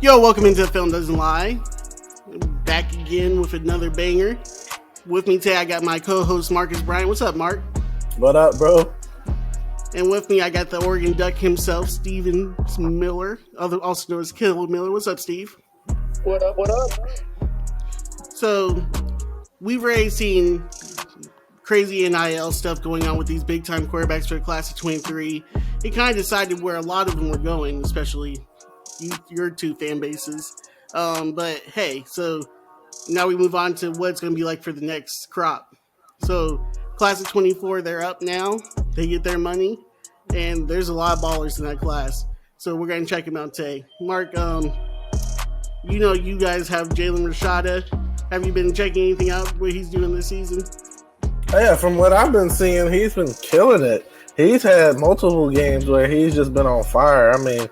Yo, welcome into Film Doesn't Lie. Back again with another banger. With me today, I got my co-host Marcus Bryant. What's up, Mark? What up, bro? And with me, I got the Oregon Duck himself, Steven Miller, also known as Killer Miller. What's up, Steve? What up, what up? So, we've already seen crazy NIL stuff going on with these big-time quarterbacks for the class of 23. It kind of decided where a lot of them were going, especially your two fan bases. But hey, so now we move on to what it's going to be like for the next crop. So class of 24, they're up now. They get their money, and there's a lot of ballers in that class. So we're going to check them out today. Mark, you guys have Jalen Rashada. Have you been checking anything out what he's doing this season? Yeah, from what I've been seeing, he's been killing it. He's had multiple games where he's just been on fire. I mean,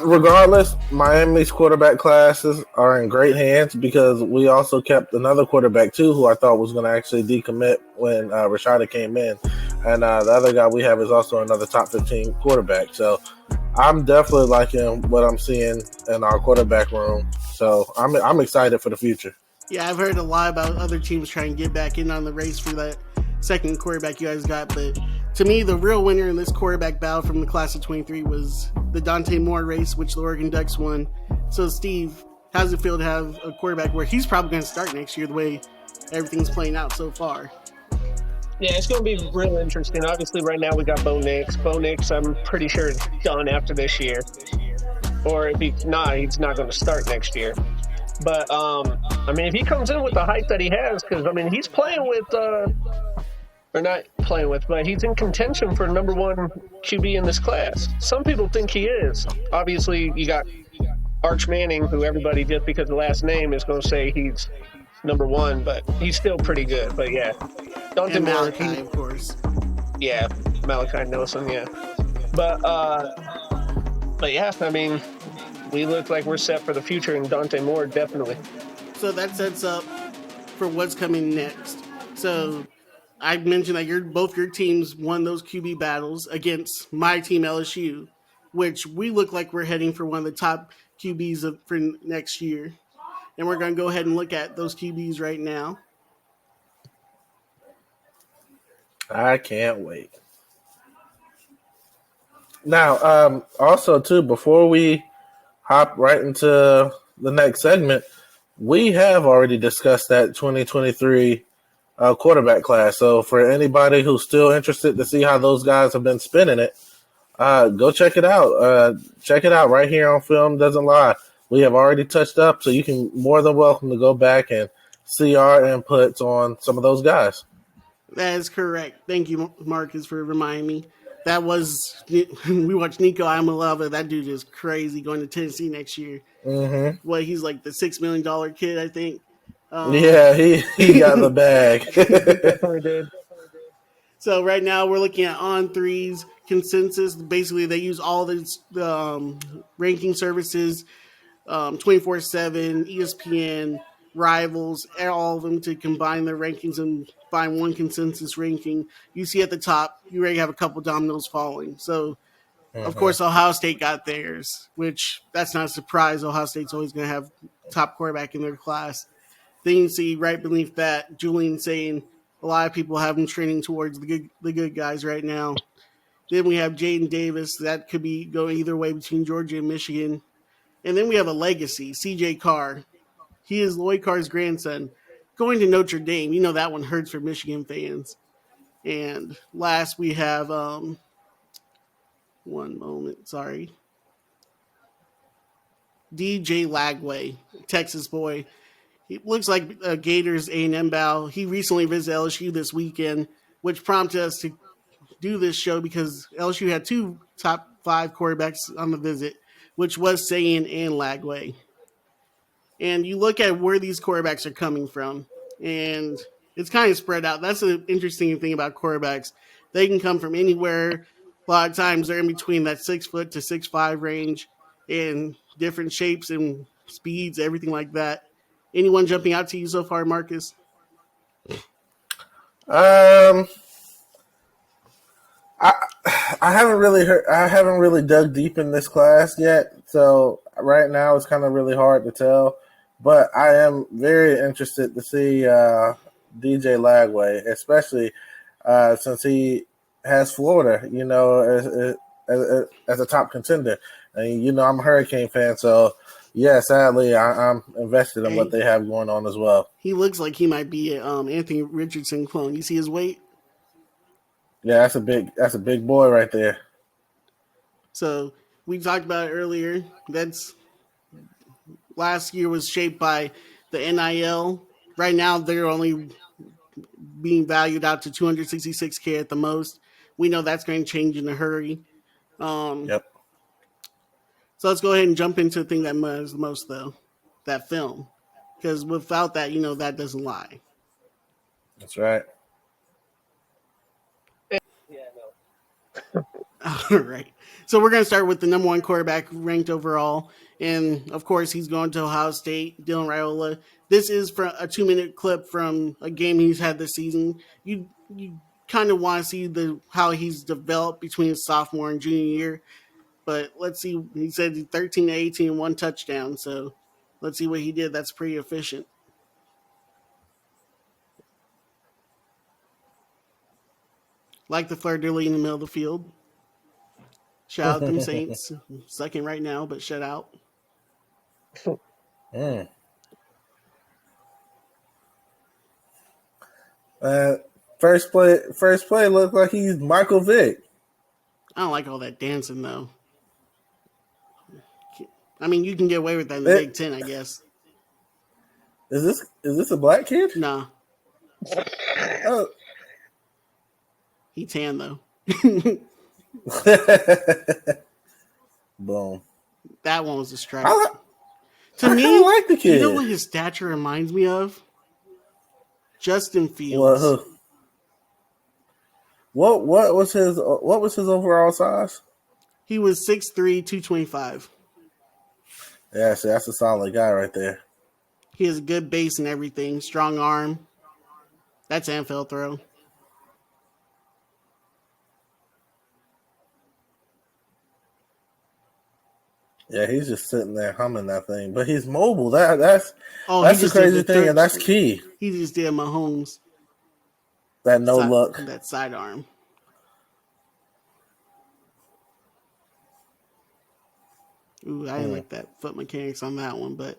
regardless, Miami's quarterback classes are in great hands because we also kept another quarterback too, who I thought was going to actually decommit when Rashada came in, and the other guy we have is also another top 15 quarterback. So I'm definitely liking what I'm seeing in our quarterback room. So I'm excited for the future. Yeah, I've heard a lot about other teams trying to get back in on the race for that second quarterback you guys got, but to me, the real winner in this quarterback battle from the class of 23 was the Dante Moore race, which the Oregon Ducks won. So, Steve, how does it feel to have a quarterback where he's probably going to start next year the way everything's playing out so far? Yeah, it's going to be real interesting. Obviously, right now we got Bo Nix. Bo Nix, I'm pretty sure, is done after this year. Or if he's not going to start next year. But, I mean, if he comes in with the hype that he has, because, I mean, he's playing with or not playing with, but he's in contention for number one QB in this class. Some people think he is. Obviously, you got Arch Manning, who everybody, just because of the last name, is going to say he's number one, but he's still pretty good. But yeah, Dante Moore, of course. Yeah, Malachi Nelson, yeah. But yeah, I mean, we look like we're set for the future, and Dante Moore definitely. So that sets up for what's coming next. So I mentioned that both your teams won those QB battles against my team LSU, which we look like we're heading for one of the top QBs for next year. And we're going to go ahead and look at those QBs right now. I can't wait. Now, also, too, before we hop right into the next segment, we have already discussed that 2023 quarterback class. So for anybody who's still interested to see how those guys have been spinning it, go check it out. Check it out right here on Film Doesn't Lie. We have already touched up, so you can more than welcome to go back and see our inputs on some of those guys. That is correct. Thank you, Marcus, for reminding me. That was, we watched Nico Iamaleava. That dude is crazy going to Tennessee next year. Mm-hmm. Well, he's like the $6 million kid, I think. Yeah, he got the bag. Definitely did. So right now we're looking at On3's consensus. Basically, they use all the ranking services, 24/7, ESPN, Rivals, all of them to combine their rankings and find one consensus ranking. You see at the top, you already have a couple dominoes falling. So, of course, Ohio State got theirs, which that's not a surprise. Ohio State's always going to have top quarterback in their class. Then you see right beneath that, Julian Sayin a lot of people have him training towards the good guys right now. Then we have Jadyn Davis. That could be going either way between Georgia and Michigan. And then we have a legacy, C.J. Carr. He is Lloyd Carr's grandson. Going to Notre Dame, you know that one hurts for Michigan fans. And last we have, one moment, sorry. DJ Lagway, Texas boy. He looks like a Gators A&M bow. He recently visited LSU this weekend, which prompted us to do this show because LSU had two top 5 quarterbacks on the visit, which was Sayin and Lagway. And you look at where these quarterbacks are coming from, and it's kind of spread out. That's the interesting thing about quarterbacks. They can come from anywhere. A lot of times they're in between that 6 foot to 6'5" range and different shapes and speeds, everything like that. Anyone jumping out to you so far, Marcus? I haven't really dug deep in this class yet, so right now it's kind of really hard to tell. But I am very interested to see DJ Lagway, especially since he has Florida, as a top contender. And I'm a Hurricane fan, so yeah, sadly, I'm invested in what Hey, they have going on as well. he looks like he might be a Anthony Richardson clone. You see his weight? Yeah, that's a big boy right there. So we talked about it earlier. That's last year was shaped by the NIL. Right now, they're only being valued out to 266K at the most. We know that's going to change in a hurry. Um, Yep, so let's go ahead and jump into the thing that matters the most, though, that film. Because without that, that doesn't lie. that's right. Yeah, no. All right. So we're going to start with the number one quarterback ranked overall. And of course, he's going to Ohio State, Dylan Raiola. This is from a 2-minute clip from a game he's had this season. You kind of want to see how he's developed between his sophomore and junior year. But let's see. He said 13 to 18, one touchdown. So let's see what he did. That's pretty efficient. Like the fleur de lis in the middle of the field. Shout out them Saints. Second right now, but shut out. Mm. Uh, first play looked like he's Michael Vick. I don't like all that dancing though. I mean, you can get away with that in the Big Ten, I guess. Is this a black kid? Nah, Oh. he tan though. Boom. That one was a strike. I To kind me, of like the kid. you know what his stature reminds me of? Justin Fields. What was his overall size? He was 6'3", 225. Yeah, see, that's a solid guy right there. He has a good base and everything. Strong arm. That's NFL throw. Yeah, he's just sitting there humming that thing. But he's mobile. That's He the just crazy did the thing, third- and that's key. He just did Mahomes. That no look. That sidearm. Ooh, I didn't like that foot mechanics on that one, but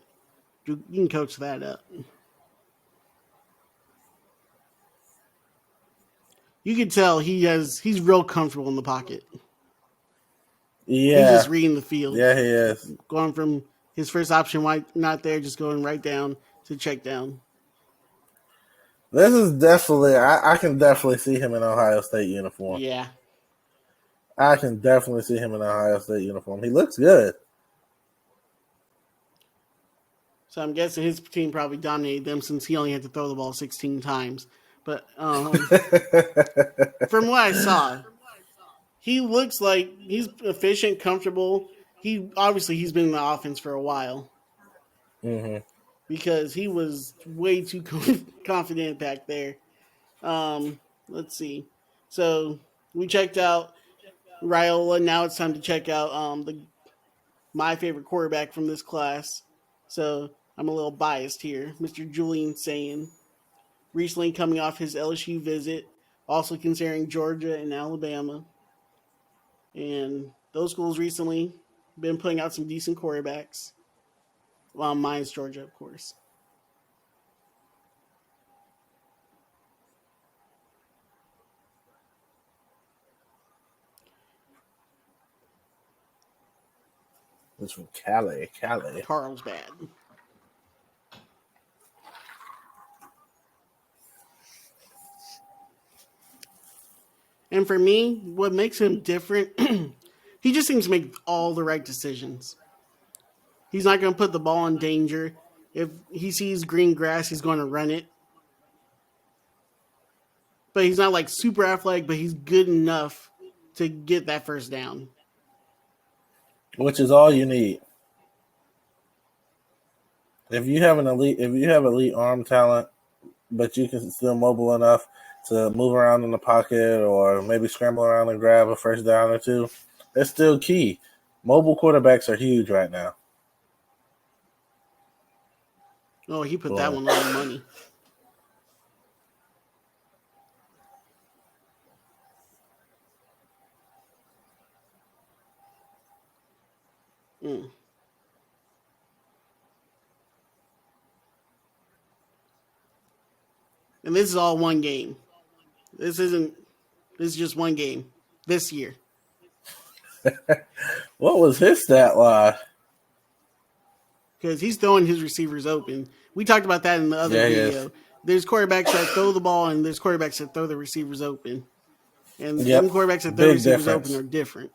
you can coach that up. You can tell he's real comfortable in the pocket. Yeah. He's just reading the field. Yeah, he is. Going from his first option not there, just going right down to check down. This is definitely I can definitely see him in Ohio State uniform. Yeah. I can definitely see him in Ohio State uniform. He looks good. So I'm guessing his team probably dominated them since he only had to throw the ball 16 times. But from what I saw, he looks like he's efficient, comfortable. He's been in the offense for a while. Mm-hmm. Because he was way too confident back there. Let's see. So we checked out Raiola. Now it's time to check out my favorite quarterback from this class. So I'm a little biased here. Mr. Julian Sayin. Recently coming off his LSU visit. Also considering Georgia and Alabama. And those schools recently been putting out some decent quarterbacks. Well, mine's Georgia, of course. It's from Cali. Carlsbad. And for me, what makes him different, he just seems to make all the right decisions. He's not going to put the ball in danger. If he sees green grass, he's going to run it. But he's not like super athletic, but he's good enough to get that first down. Which is all you need. If you have elite arm talent, but you can still mobile enough to move around in the pocket or maybe scramble around and grab a first down or two, that's still key. Mobile quarterbacks are huge right now. Oh, he put that Boom. one on the money. Mm. And this is all one game. This isn't. This is just one game this year. What was his stat line? Because he's throwing his receivers open. We talked about that in the other Yeah, he is. video. There's quarterbacks that throw the ball, and there's quarterbacks that throw the receivers open. And them Yep. quarterbacks that throw Big receivers open difference. are different.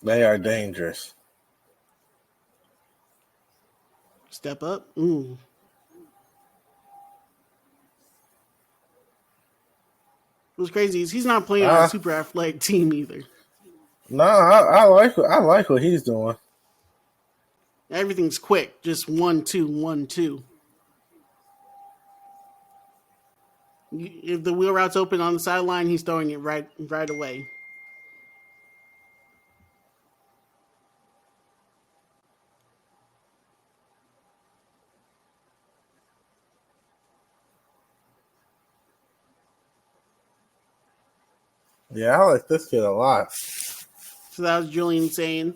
They are dangerous. Step up. Ooh. What's crazy is he's not playing on a Uh, super athletic team either. no, I like what he's doing. Everything's quick. Just 1-2, 1-2. If the wheel route's open on the sideline, he's throwing it right away. Yeah, I like this kid a lot. So that was Julian Sayin.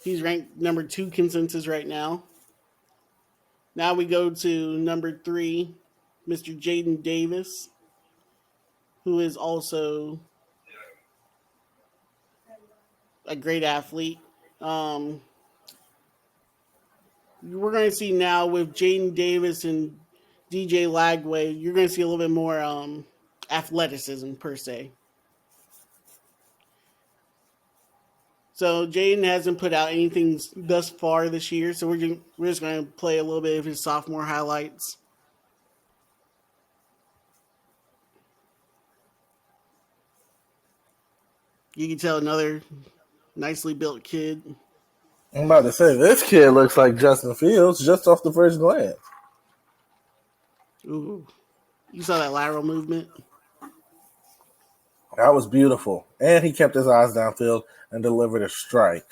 He's ranked number 2 consensus right now. Now we go to number 3, Mr. Jadyn Davis, who is also a great athlete. We're going to see now with Jadyn Davis and DJ Lagway, you're going to see a little bit more athleticism per se. So Jadyn hasn't put out anything thus far this year, so we're just going to play a little bit of his sophomore highlights. You can tell another nicely built kid. I'm about to say, this kid looks like Justin Fields just off the first glance. Ooh, you saw that lateral movement? That was beautiful. And he kept his eyes downfield and delivered a strike.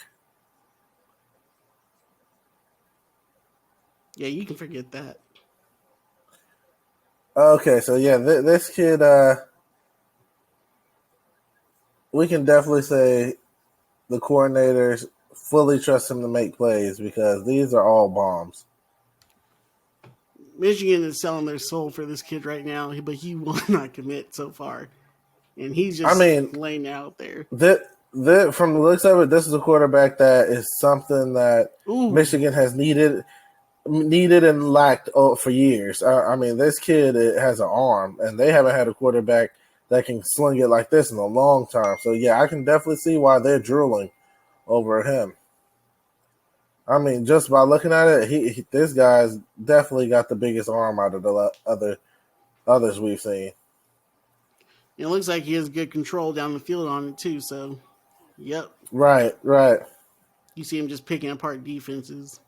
Yeah, you can forget that. Okay, so yeah, this kid, we can definitely say the coordinators fully trust him to make plays because these are all bombs. Michigan is selling their soul for this kid right now, but he will not commit so far. And he's I just mean, laying out there. from the looks of it, this is a quarterback that is something that Ooh. Michigan has needed and lacked for years. I mean, this kid has an arm, and they haven't had a quarterback that can sling it like this in a long time. So, yeah, I can definitely see why they're drooling over him. I mean, just by looking at it, this guy's definitely got the biggest arm out of the others we've seen. It looks like he has good control down the field on it, too. So, yep. Right. You see him just picking apart defenses.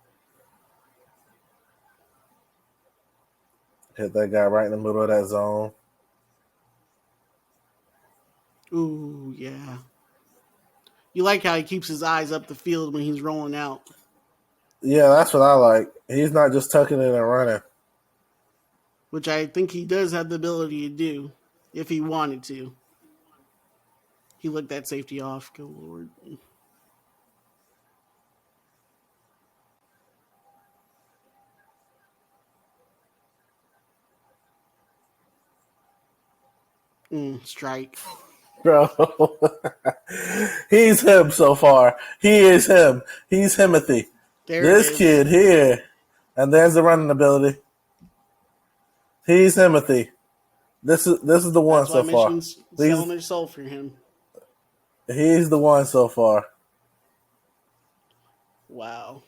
Hit that guy right in the middle of that zone. Ooh, yeah. You like how he keeps his eyes up the field when he's rolling out. Yeah, that's what I like. He's not just tucking in and running. Which I think he does have the ability to do if he wanted to. He looked that safety off. Good Lord. Strike. Bro, he's him so far. He is him. He's Timothy. There it This is. kid here, and there's the running ability. He's Timothy. This is the one That's why so far. Michigan's selling their soul for him. He's the one so far. Wow.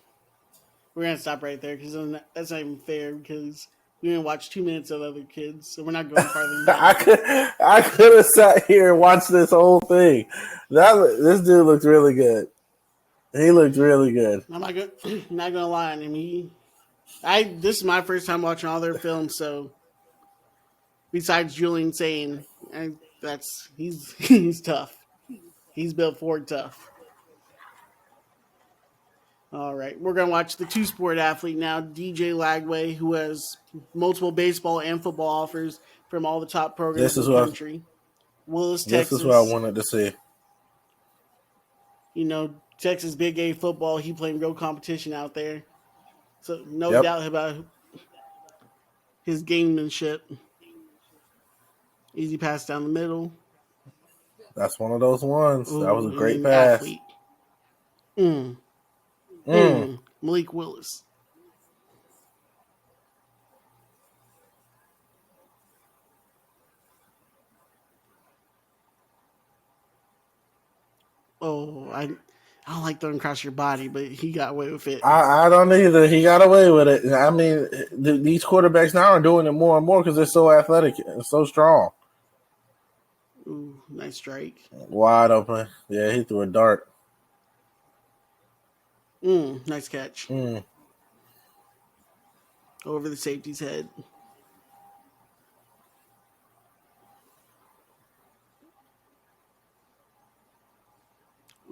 We're going to stop right there because that's not even fair because we didn't watch 2 minutes of other kids, so we're not going farther than that. I could have sat here and watched this whole thing. This dude looks really good. He looked really good. I'm not gonna lie. I mean, this is my first time watching all their films, so besides Julian saying, he's tough. He's built Ford tough. All right, we're gonna watch the two-sport athlete now, DJ Lagway, who has multiple baseball and football offers from all the top programs This in is the what country. Willis, this is what I Texas. wanted to see. Texas Big A football. He playing real competition out there, so no Yep, doubt about his gamemanship. Easy pass down the middle. that's one of those ones. That was Ooh, a and great then the pass. athlete. Mm, Mm. Malik Willis. I don't like throwing across your body, but he got away with it. I don't either. He got away with it. I mean, these quarterbacks now are doing it more and more because they're so athletic and so strong. Ooh, nice strike. Wide open. Yeah, he threw a dart. Nice catch. Mm. Over the safety's head.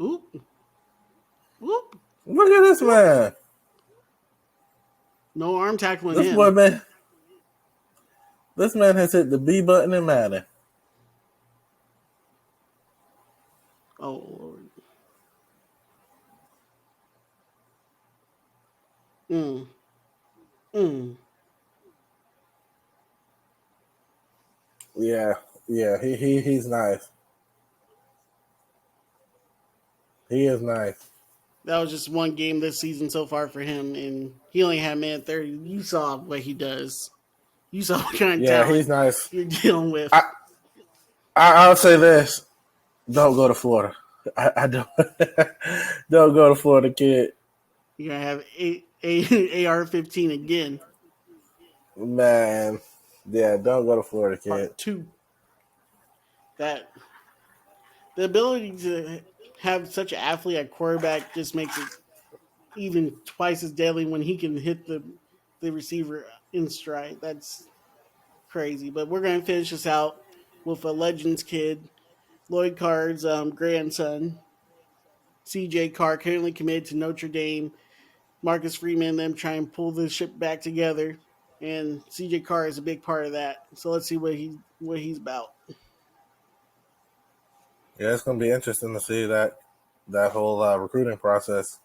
Oop. Whoop. Look at this man. No arm tackling This boy, him. man. This man has hit the B button in Madden. Oh, Lord. Mm. Mm. Yeah, he's nice. He is nice. That was just one game this season so far for him, and he only had man 30. You saw what he does. You saw what kind of Yeah, talent he's nice. you're dealing with. I'll say this: don't go to Florida. I don't don't go to Florida, kid. You're going to have AR-15 again. Man, yeah, don't go to Florida, kid. Part 2. That the ability to have such an athlete at quarterback just makes it even twice as deadly when he can hit the receiver in stride. That's crazy. But we're going to finish this out with a Legends kid, Lloyd Carr's grandson, CJ Carr, currently committed to Notre Dame. Marcus Freeman and them try and pull the ship back together, and CJ Carr is a big part of that. So let's see what he's about. Yeah, it's gonna be interesting to see that whole recruiting process.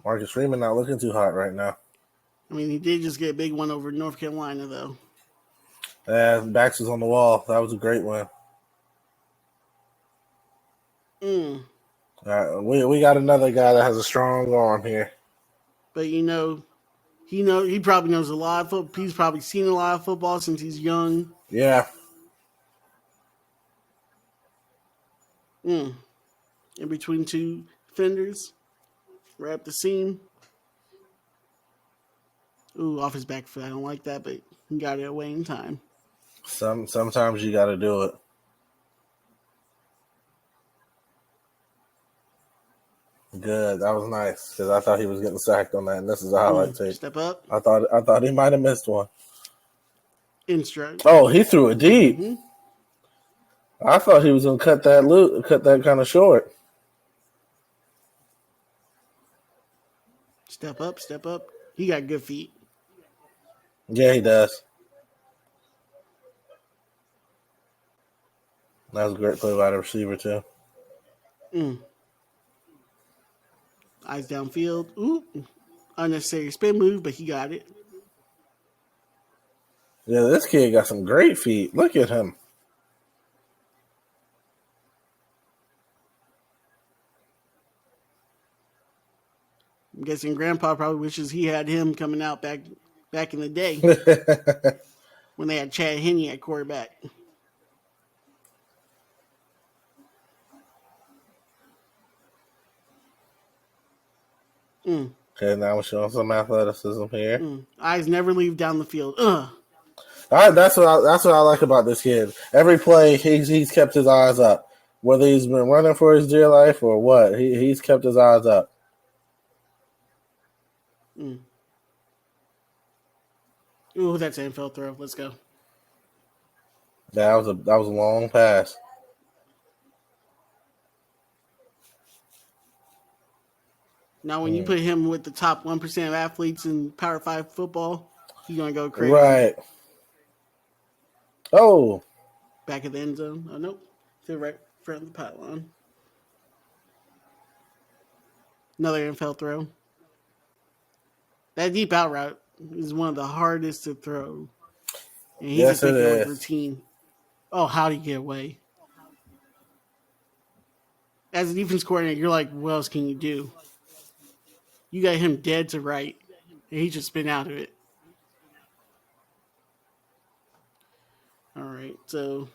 Marcus Freeman not looking too hot right now. I mean, he did just get a big one over North Carolina, though. Backs was on the wall. That was a great win. We got another guy that has a strong arm here. But he probably knows a lot of football. He's probably seen a lot of football since he's young. Yeah. In between two defenders, right up the seam. Ooh, off his back foot. I don't like that, but he got it away in time. Sometimes you got to do it. Good, that was nice because I thought he was getting sacked on that, and this is a highlight tape. Step up. I thought he might have missed one. In stride. Oh, he threw it deep. I thought he was gonna cut that kind of short. Step up. He got good feet. Yeah, he does. That was a great play by the receiver too. Eyes downfield. Ooh, unnecessary spin move, but he got it. Yeah, this kid got some great feet. Look at him. I'm guessing Grandpa probably wishes he had him coming out back in the day when they had Chad Henne at quarterback. Okay, now we're showing some athleticism here. Eyes never leave down the field. That's what I like about this kid. Every play, he's kept his eyes up. Whether he's been running for his dear life or what, he's kept his eyes up. Ooh, that's an NFL throw. Let's go. That was a long pass. Now, when you put him with the top 1% of athletes in Power 5 football, he's going to go crazy. Right. Oh. Back of the end zone. Oh, nope. To right front of the pylon. Another NFL throw. That deep out route is one of the hardest to throw. And he's Yes, just it making it look is. routine. Oh, how'd he get away? As a defense coordinator, you're like, what else can you do? You got him dead to right. And he just been out of it. All right. So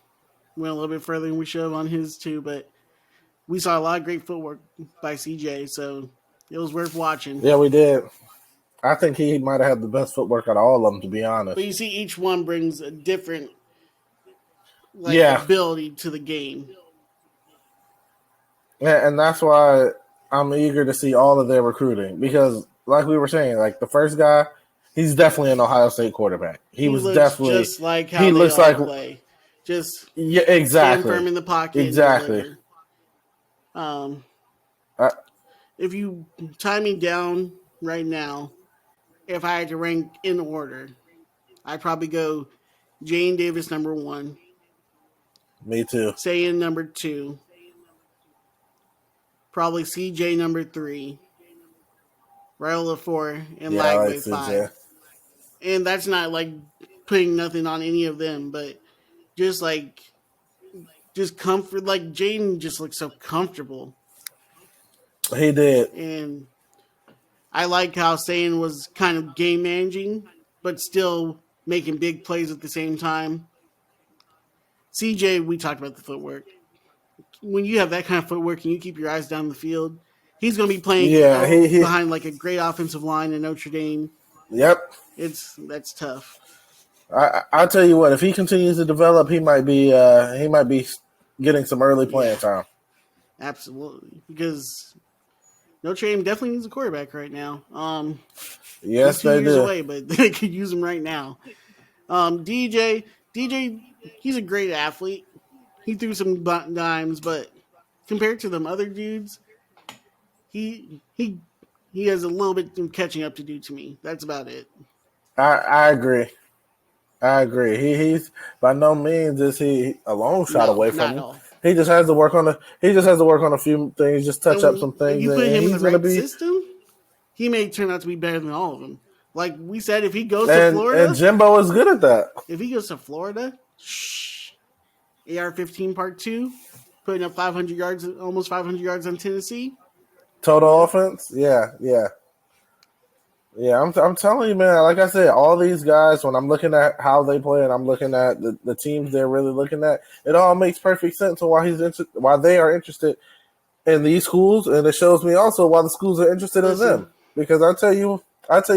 went a little bit further than we should have on his too, but we saw a lot of great footwork by CJ, so it was worth watching. Yeah, we did. I think he might have had the best footwork out of all of them, to be honest. But you see, each one brings a different Yeah. ability to the game. Yeah, and that's why I'm eager to see all of their recruiting because, like we were saying, like the first guy, he's definitely an Ohio State quarterback. He was looks definitely just like how he they looks all like play. Just yeah, stand exactly, firm in the pocket exactly. and deliver. If you tie me down right now, if I had to rank in order, I'd probably go Jane Davis number 1, Me too. Sayin number 2, probably CJ number 3, Raiola 4, and Yeah, I like Lagway CJ. 5. And that's not like putting nothing on any of them, but just comfort. Like Jadyn just looks so comfortable. He did. And I like how Sayin was kind of game managing, but still making big plays at the same time. CJ, we talked about the footwork. When you have that kind of footwork and you keep your eyes down the field, he's going to be playing behind like a great offensive line in Notre Dame. Yep. That's tough. I'll tell you what. If he continues to develop, he might be getting some early playing time. Absolutely, because Notre Dame definitely needs a quarterback right now. Yes, they're 2 they years do. away, but they could use him right now. DJ, he's a great athlete. He threw some dimes, but compared to them other dudes, he has a little bit of catching up to do to me. That's about it. I agree. I agree. He's by no means is he a long shot away from him. All. He just has to work on a few things, just touch up some things. You put him in the right be, system, he may turn out to be better than all of them. Like we said, if he goes to Florida, and Jimbo is good at that. If he goes to Florida, AR-15 Part 2, putting up 500 yards, almost 500 yards on Tennessee. Total offense, yeah. I'm telling you, man. Like I said, all these guys. When I'm looking at how they play, and I'm looking at the teams they're really looking at, it all makes perfect sense on why they are interested in these schools, and it shows me also why the schools are interested in them. Because I tell you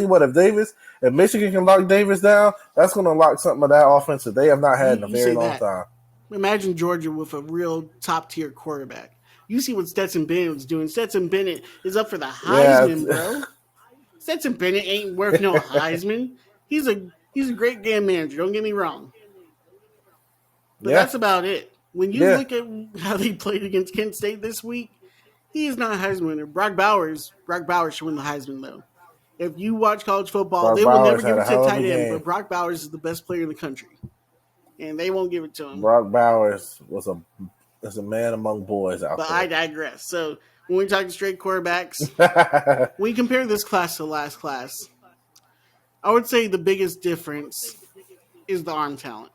what, if Michigan can lock Davis down, that's going to unlock something of that offense that they have not had in a very long time. Imagine Georgia with a real top-tier quarterback. You see what Stetson Bennett was doing. Stetson Bennett is up for the Heisman, bro. Stetson Bennett ain't worth no Heisman. He's a great game manager. Don't get me wrong. But that's about it. When you look at how they played against Kent State this week, he is not a Heisman winner. Brock Bowers should win the Heisman, though. If you watch college football, they will never give it to a tight end, but Brock Bowers is the best player in the country. And they won't give it to him. Brock Bowers was a man among boys out there. But I digress. So when we talk straight quarterbacks, when you compare this class to last class, I would say the biggest difference is the arm talent.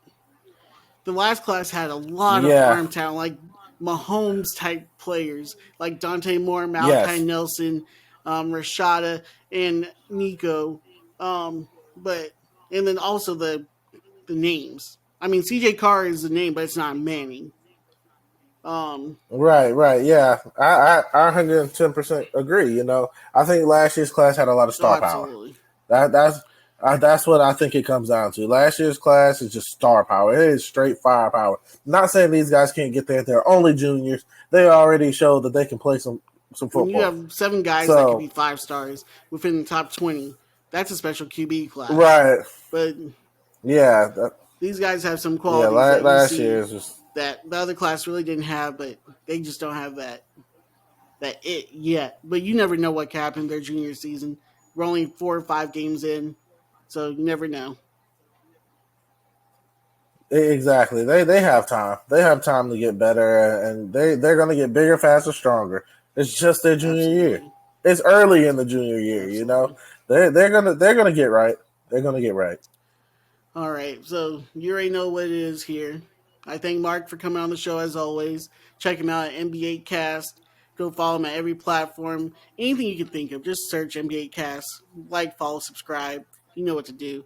The last class had a lot of arm talent, like Mahomes-type players, like Dante Moore, Malachi Nelson, Rashada, and Nico. And then also the names. I mean, CJ Carr is the name, but it's not Manning. Right, yeah. I 110% agree. You know, I think last year's class had a lot of star power. That's what I think it comes down to. Last year's class is just star power. It is straight firepower. Not saying these guys can't get there. They're only juniors. They already showed that they can play some football. When you have 7 guys that could be 5 stars within the top 20, that's a special QB class. Right. But yeah, these guys have some qualities last year is just that the other class really didn't have, but they just don't have that. that it yet, but you never know what can happen their junior season. We're only 4 or 5 games in, so you never know. Exactly. They have time. They have time to get better, and they're going to get bigger, faster, stronger. It's just their junior year. Absolutely. It's early in the junior year. You know, Absolutely. they're gonna get right. They're gonna get right. All right, so you already know what it is here. I thank Mark for coming on the show as always. Check him out at NBA Cast. Go follow him at every platform. Anything you can think of, just search NBA Cast. Like, follow, subscribe. You know what to do.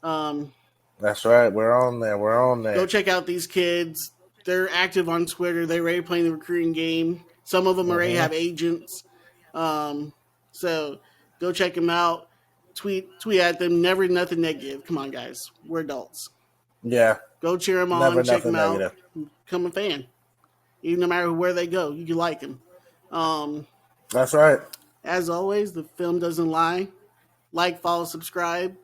Um, That's right. We're on there. We're on Go there. check out these kids. They're active on Twitter. They're already playing the recruiting game. Some of them already Hmm. have agents. Um, so go check them out. Tweet at them. Never nothing negative. Come on, guys. We're adults. Yeah. Go cheer them Never on. Check nothing them out. negative. Become a fan. Even no matter where they go, you can like them. Um, That's right. as always, the film doesn't lie. Like, follow, subscribe.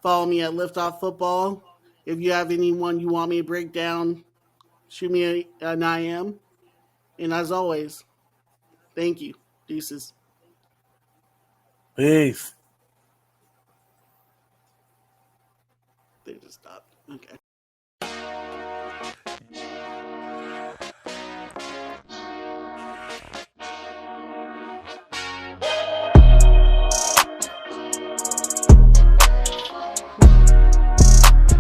Follow me at Liftoff Football. If you have anyone you want me to break down, shoot me an IM. And as always, thank you. Deuces. Peace. They just stopped. Okay.